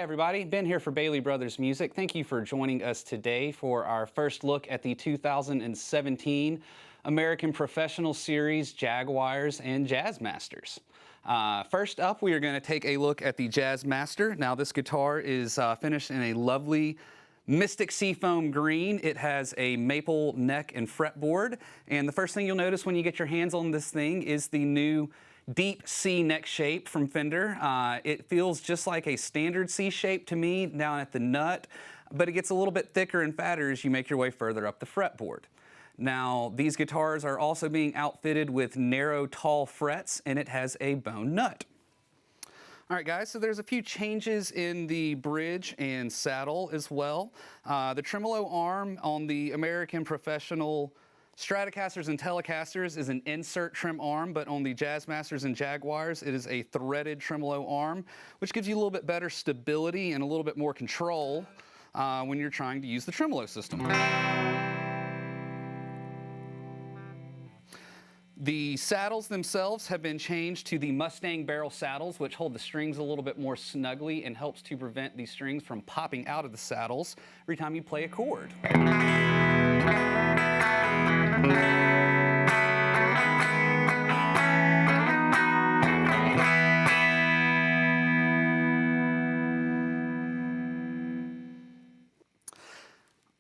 everybody, Ben here for Bailey Brothers Music. Thank you for joining us today for our first look at the 2017 American Professional Series Jaguars and Jazzmasters. First up, we are going to take a look at the Jazzmaster. Now this guitar is finished in a lovely Mystic Seafoam Green. It has a maple neck and fretboard, and the first thing you'll notice when you get your hands on this thing is the new deep C neck shape from Fender. It feels just like a standard C shape to me down at the nut, but it gets a little bit thicker and fatter as you make your way further up the fretboard. Now, these guitars are also being outfitted with narrow, tall frets, and it has a bone nut. All right, guys, so there's a few changes in the bridge and saddle as well. The Tremolo Arm on the American Professional Stratocasters and Telecasters is an insert trim arm, but on the Jazzmasters and Jaguars, it is a threaded tremolo arm, which gives you a little bit better stability and a little bit more control when you're trying to use the tremolo system. The saddles themselves have been changed to the Mustang barrel saddles, which hold the strings a little bit more snugly and helps to prevent the strings from popping out of the saddles every time you play a chord.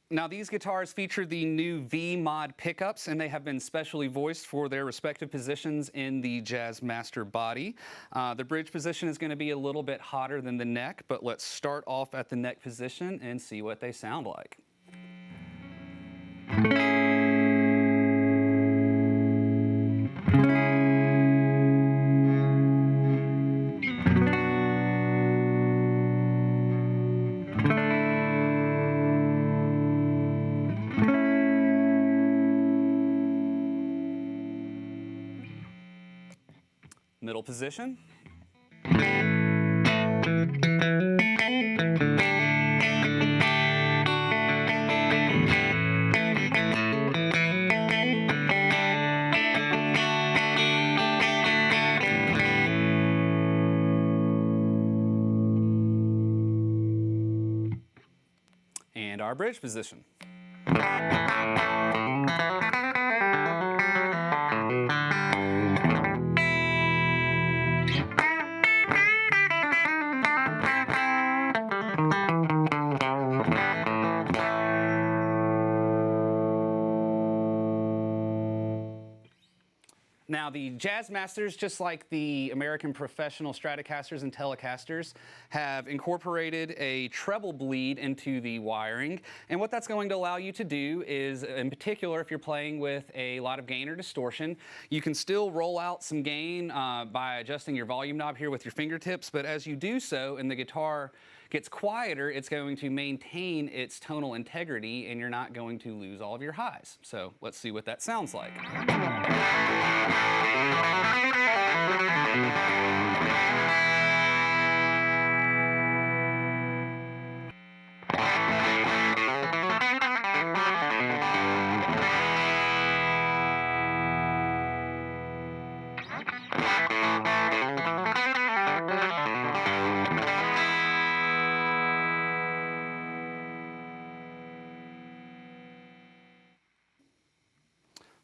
Now these guitars feature the new V-Mod pickups, and they have been specially voiced for their respective positions in the Jazzmaster body. The bridge position is going to be a little bit hotter than the neck, but let's start off at the neck position and see what they sound like. Middle position. And our bridge position. Now the Jazzmasters, just like the American Professional Stratocasters and Telecasters, have incorporated a treble bleed into the wiring, and what that's going to allow you to do is, in particular, if you're playing with a lot of gain or distortion, you can still roll out some gain by adjusting your volume knob here with your fingertips, but as you do so and the guitar gets quieter, it's going to maintain its tonal integrity and you're not going to lose all of your highs. So let's see what that sounds like.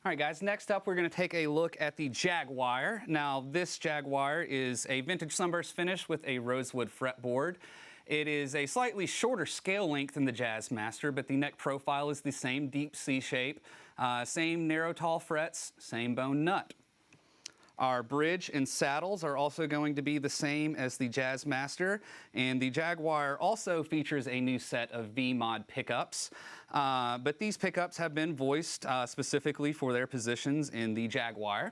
All right, guys, next up we're going to take a look at the Jaguar. Now this Jaguar is a vintage sunburst finish with a rosewood fretboard. It is a slightly shorter scale length than the Jazzmaster, but the neck profile is the same deep C shape, same narrow tall frets, same bone nut. Our bridge and saddles are also going to be the same as the Jazzmaster, and the Jaguar also features a new set of V-Mod pickups, but these pickups have been voiced specifically for their positions in the Jaguar.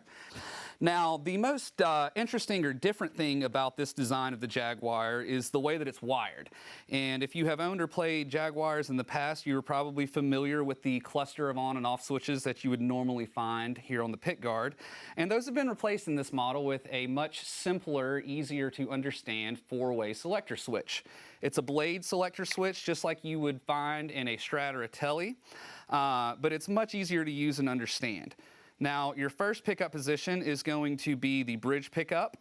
Now, the most interesting or different thing about this design of the Jaguar is the way that it's wired. And if you have owned or played Jaguars in the past, you're probably familiar with the cluster of on and off switches that you would normally find here on the pickguard. And those have been replaced in this model with a much simpler, easier to understand four-way selector switch. It's a blade selector switch just like you would find in a Strat or a Tele, but it's much easier to use and understand. Now, your first pickup position is going to be the bridge pickup.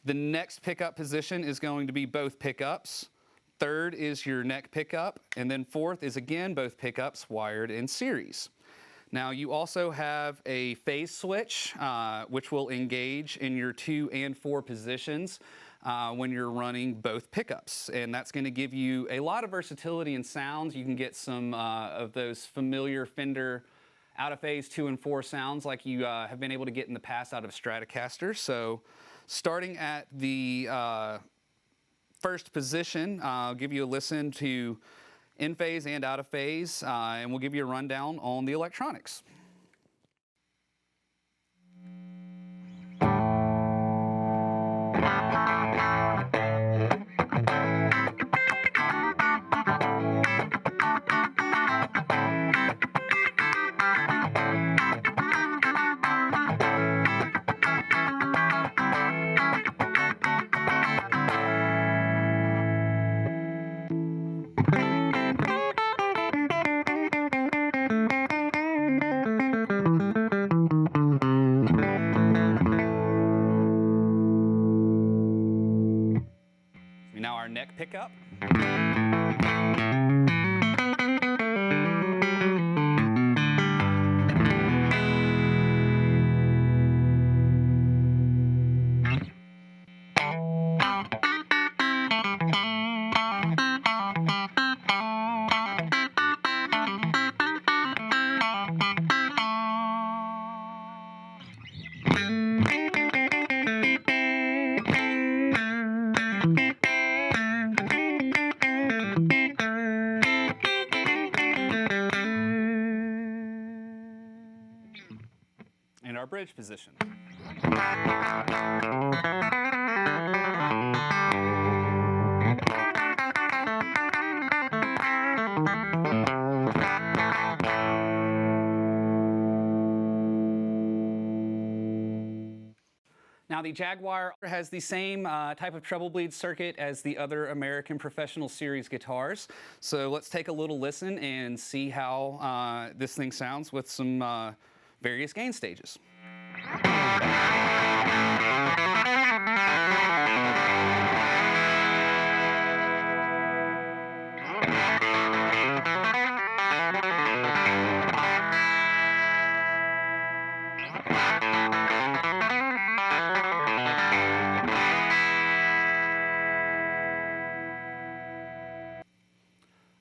The next pickup position is going to be both pickups. third is your neck pickup, and then fourth is again both pickups wired in series. Now you also have a phase switch, which will engage in your 2 and 4 positions when you're running both pickups. And that's going to give you a lot of versatility in sounds. You can get some of those familiar Fender out of phase 2 and 4 sounds like you have been able to get in the past out of Stratocaster. So starting at the first position, I'll give you a listen to in phase and out of phase, and we'll give you a rundown on the electronics. Now our neck pickup. And our bridge position. Now the Jaguar has the same type of treble bleed circuit as the other American Professional Series guitars. So let's take a little listen and see how this thing sounds with some various gain stages.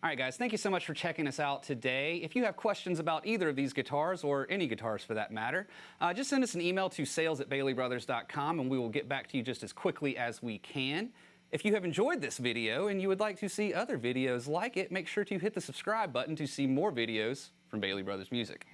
All right, guys, thank you so much for checking us out today. If you have questions about either of these guitars, or any guitars for that matter, just send us an email to sales@baileybrothers.com and we will get back to you just as quickly as we can. If you have enjoyed this video and you would like to see other videos like it, make sure to hit the subscribe button to see more videos from Bailey Brothers Music.